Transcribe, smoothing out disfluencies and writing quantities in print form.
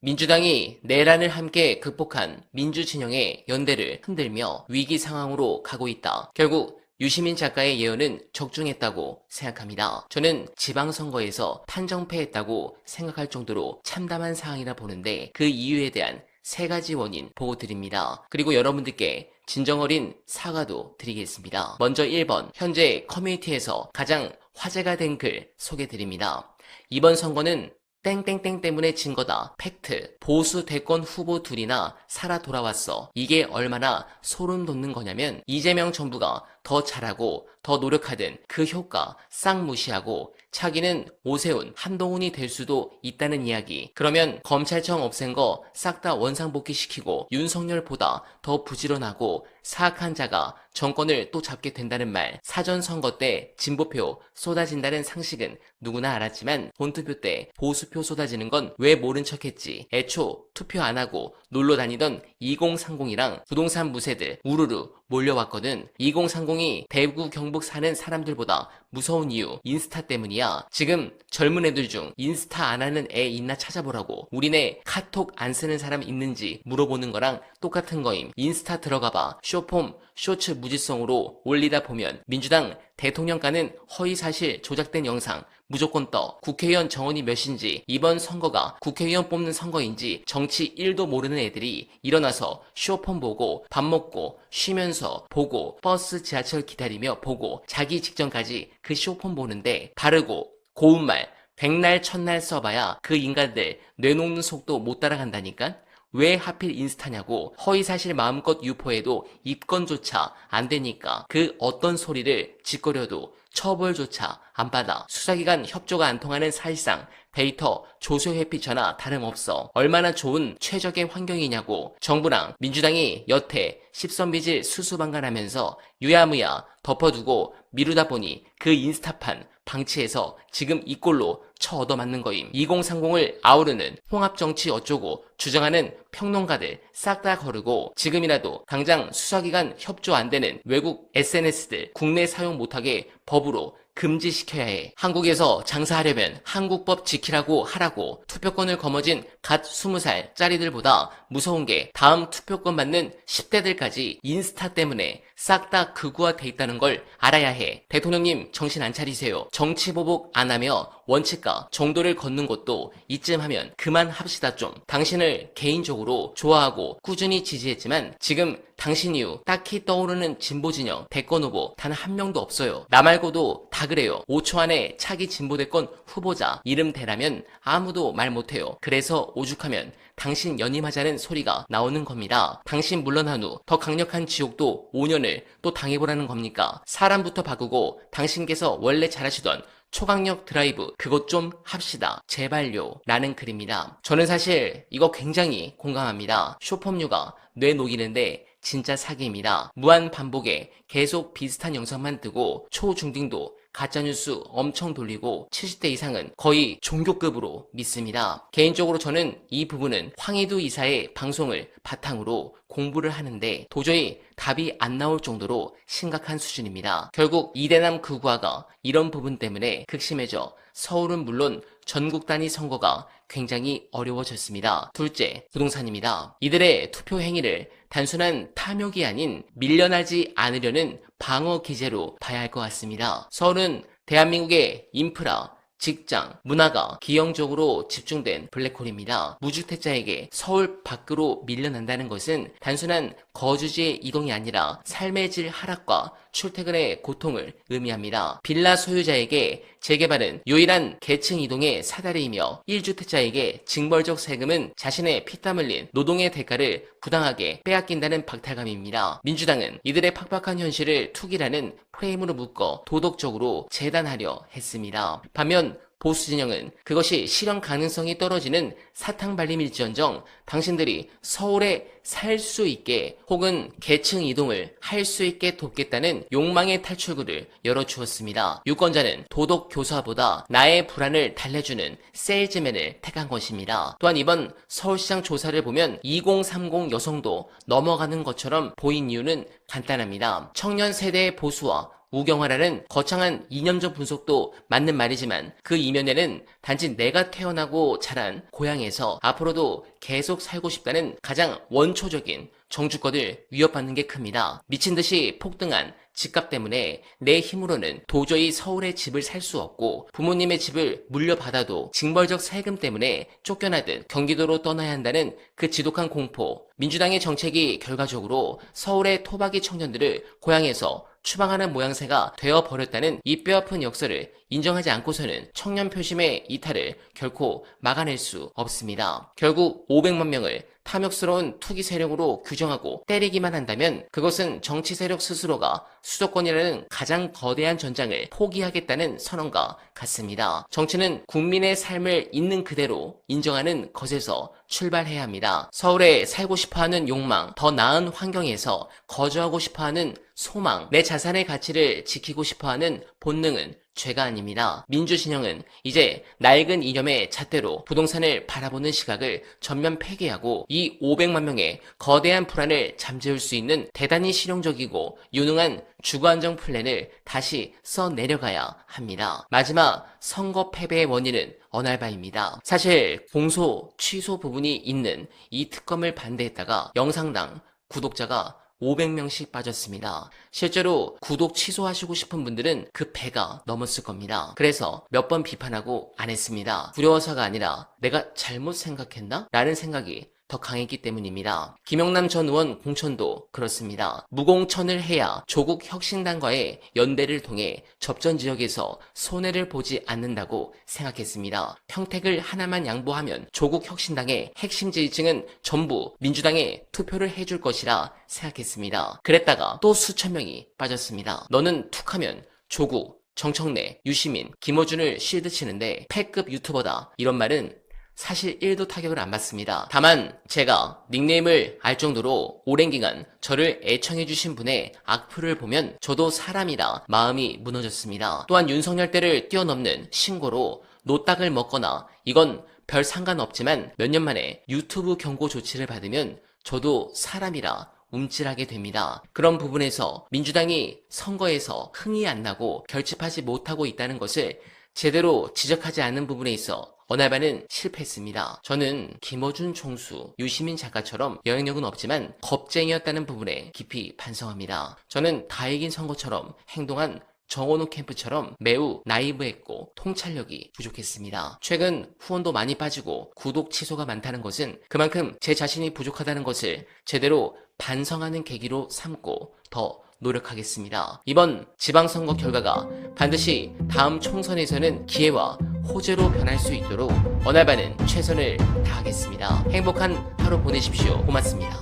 민주당이 내란을 함께 극복한 민주진영의 연대를 흔들며 위기 상황으로 가고 있다. 결국 유시민 작가의 예언은 적중했다고 생각합니다. 저는 지방선거에서 판정패했다고 생각할 정도로 참담한 상황이라 보는데 그 이유에 대한 세 가지 원인 보고 드립니다. 그리고 여러분들께 진정어린 사과도 드리겠습니다. 먼저 1번, 현재 커뮤니티에서 가장 화제가 된 글 소개드립니다. 이번 선거는 땡땡땡 때문에 진 거다. 팩트. 보수 대권 후보 둘이나 살아 돌아왔어. 이게 얼마나 소름 돋는 거냐면 이재명 정부가 더 잘하고 더 노력하든 그 효과 싹 무시하고 차기는 오세훈, 한동훈이 될 수도 있다는 이야기. 그러면 검찰청 없앤 거 싹 다 원상복귀시키고 윤석열보다 더 부지런하고 사악한 자가 정권을 또 잡게 된다는 말. 사전선거 때 진보표 쏟아진다는 상식은 누구나 알았지만 본투표 때 보수표 쏟아지는 건 왜 모른 척했지. 애초 투표 안 하고 놀러 다니던 2030이랑 부동산 무세들 우르르 몰려왔거든. 2030이 대구 경북 사는 사람들보다 무서운 이유 인스타 때문이야. 지금 젊은 애들 중 인스타 안 하는 애 있나 찾아보라고. 우리네 카톡 안 쓰는 사람 있는지 물어보는 거랑 똑같은 거임. 인스타 들어가봐. 쇼폼 쇼츠 무지성으로 올리다 보면 민주당 대통령과는 허위사실 조작된 영상 무조건 떠. 국회의원 정원이 몇인지, 이번 선거가 국회의원 뽑는 선거인지 정치 1도 모르는 애들이 일어나서 쇼폰 보고 밥 먹고 쉬면서 보고 버스 지하철 기다리며 보고 자기 직전까지 그 쇼폰 보는데 바르고 고운말 백날 첫날 써봐야 그 인간들 뇌놓는 속도 못 따라간다니까? 왜 하필 인스타냐고. 허위사실 마음껏 유포해도 입건조차 안 되니까 그 어떤 소리를 짓거려도 처벌조차 안 받아. 수사기관 협조가 안 통하는 사실상 데이터 조세 회피 전화 다름없어. 얼마나 좋은 최적의 환경이냐고. 정부랑 민주당이 여태 십선비질 수수방관하면서 유야무야 덮어두고 미루다 보니 그 인스타판 방치해서 지금 이 꼴로 쳐 얻어맞는 거임. 2030을 아우르는 홍합정치 어쩌고 주장하는 평론가들 싹 다 거르고 지금이라도 당장 수사기관 협조 안 되는 외국 SNS들 국내 사용 못하게 법으로 금지시켜야 해. 한국에서 장사하려면 한국법 지키라고 하라고. 투표권을 거머쥔 갓 20살 짜리들보다 무서운 게 다음 투표권 받는 10대들까지 인스타 때문에 싹 다 극우화돼 있다는 걸 알아야 해. 대통령님 정신 안 차리세요. 정치 보복 안 하며 원칙과 정도를 걷는 것도 이쯤 하면 그만합시다 좀. 당신을 개인적으로 좋아하고 꾸준히 지지했지만 지금 당신 이후 딱히 떠오르는 진보 진영 대권 후보 단 한 명도 없어요. 나 말고도 다 그래요. 5초 안에 차기 진보 대권 후보자 이름 대라면 아무도 말 못해요. 그래서 오죽하면 당신 연임하자는 소리가 나오는 겁니다. 당신 물러난 후 더 강력한 지옥도 5년을 또 당해보라는 겁니까? 사람부터 바꾸고 당신께서 원래 잘하시던 초강력 드라이브 그것 좀 합시다. 제발요. 라는 글입니다. 저는 사실 이거 굉장히 공감합니다. 쇼폼류가 뇌 녹이는데 진짜 사기입니다. 무한 반복에 계속 비슷한 영상만 뜨고 초중딩도 가짜뉴스 엄청 돌리고 70대 이상은 거의 종교급으로 믿습니다. 개인적으로 저는 이 부분은 황희두 이사의 방송을 바탕으로 공부를 하는데 도저히 답이 안 나올 정도로 심각한 수준입니다. 결국 이대남 극우화가 이런 부분 때문에 극심해져 서울은 물론 전국 단위 선거가 굉장히 어려워졌습니다. 둘째, 부동산입니다. 이들의 투표 행위를 단순한 탐욕이 아닌 밀려나지 않으려는 방어 기제로 봐야 할 것 같습니다. 서울은 대한민국의 인프라, 직장, 문화가 기형적으로 집중된 블랙홀입니다. 무주택자에게 서울 밖으로 밀려난다는 것은 단순한 거주지의 이동이 아니라 삶의 질 하락과 출퇴근의 고통을 의미합니다. 빌라 소유자에게 재개발은 유일한 계층 이동의 사다리이며 1주택자에게 징벌적 세금은 자신의 피땀 흘린 노동의 대가를 부당하게 빼앗긴다는 박탈감입니다. 민주당은 이들의 팍팍한 현실을 투기라는 프레임으로 묶어 도덕적으로 재단하려 했습니다. 반면 보수 진영은 그것이 실현 가능성이 떨어지는 사탕발림일지언정 당신들이 서울에 살 수 있게 혹은 계층 이동을 할 수 있게 돕겠다는 욕망의 탈출구를 열어주었습니다. 유권자는 도덕 교사보다 나의 불안을 달래주는 세일즈맨을 택한 것입니다. 또한 이번 서울시장 조사를 보면 2030 여성도 넘어가는 것처럼 보인 이유는 간단합니다. 청년 세대의 보수와 우경화라는 거창한 이념적 분석도 맞는 말이지만 그 이면에는 단지 내가 태어나고 자란 고향에서 앞으로도 계속 살고 싶다는 가장 원초적인 정주권을 위협받는 게 큽니다. 미친 듯이 폭등한 집값 때문에 내 힘으로는 도저히 서울에 집을 살 수 없고 부모님의 집을 물려받아도 징벌적 세금 때문에 쫓겨나듯 경기도로 떠나야 한다는 그 지독한 공포. 민주당의 정책이 결과적으로 서울의 토박이 청년들을 고향에서 추방하는 모양새가 되어버렸다는 이 뼈아픈 역사를 인정하지 않고서는 청년 표심의 이탈을 결코 막아낼 수 없습니다. 결국 500만 명을 탐욕스러운 투기 세력으로 규정하고 때리기만 한다면 그것은 정치 세력 스스로가 수도권이라는 가장 거대한 전장을 포기하겠다는 선언과 같습니다. 정치는 국민의 삶을 있는 그대로 인정하는 것에서 출발해야 합니다. 서울에 살고 싶어하는 욕망, 더 나은 환경에서 거주하고 싶어하는 소망, 내 자산의 가치를 지키고 싶어하는 본능은 죄가 아닙니다. 민주진영은 이제 낡은 이념의 잣대로 부동산을 바라보는 시각을 전면 폐기하고 이 500만 명의 거대한 불안을 잠재울 수 있는 대단히 실용적이고 유능한 주거안정 플랜을 다시 써내려가야 합니다. 마지막 선거 패배의 원인은 언알바입니다. 사실 공소, 취소 부분이 있는 이 특검을 반대했다가 영상당 구독자가 500명씩 빠졌습니다. 실제로 구독 취소하시고 싶은 분들은 그 배가 넘었을 겁니다. 그래서 몇 번 비판하고 안 했습니다. 두려워서가 아니라 내가 잘못 생각했나? 라는 생각이 더 강했기 때문입니다. 김영남 전 의원 공천도 그렇습니다. 무공천을 해야 조국 혁신당과의 연대를 통해 접전 지역에서 손해를 보지 않는다고 생각했습니다. 평택을 하나만 양보하면 조국 혁신당의 핵심 지지층은 전부 민주당에 투표를 해줄 것이라 생각했습니다. 그랬다가 또 수천 명이 빠졌습니다. 너는 툭하면 조국, 정청래, 유시민, 김어준을 실드 치는데 패급 유튜버다. 이런 말은 사실 1도 타격을 안 받습니다. 다만 제가 닉네임을 알 정도로 오랜 기간 저를 애청해주신 분의 악플을 보면 저도 사람이라 마음이 무너졌습니다. 또한 윤석열 때를 뛰어넘는 신고로 노딱을 먹거나 이건 별 상관없지만 몇 년 만에 유튜브 경고 조치를 받으면 저도 사람이라 움찔하게 됩니다. 그런 부분에서 민주당이 선거에서 흥이 안 나고 결집하지 못하고 있다는 것을 제대로 지적하지 않는 부분에 있어 언알바는 실패했습니다. 저는 김어준 총수, 유시민 작가처럼 영향력은 없지만 겁쟁이였다는 부분에 깊이 반성합니다. 저는 다 이긴 선거처럼 행동한 정원호 캠프처럼 매우 나이브했고 통찰력이 부족했습니다. 최근 후원도 많이 빠지고 구독 취소가 많다는 것은 그만큼 제 자신이 부족하다는 것을 제대로 반성하는 계기로 삼고 더 노력하겠습니다. 이번 지방선거 결과가 반드시 다음 총선에서는 기회와 호재로 변할 수 있도록 언알바는 최선을 다하겠습니다. 행복한 하루 보내십시오. 고맙습니다.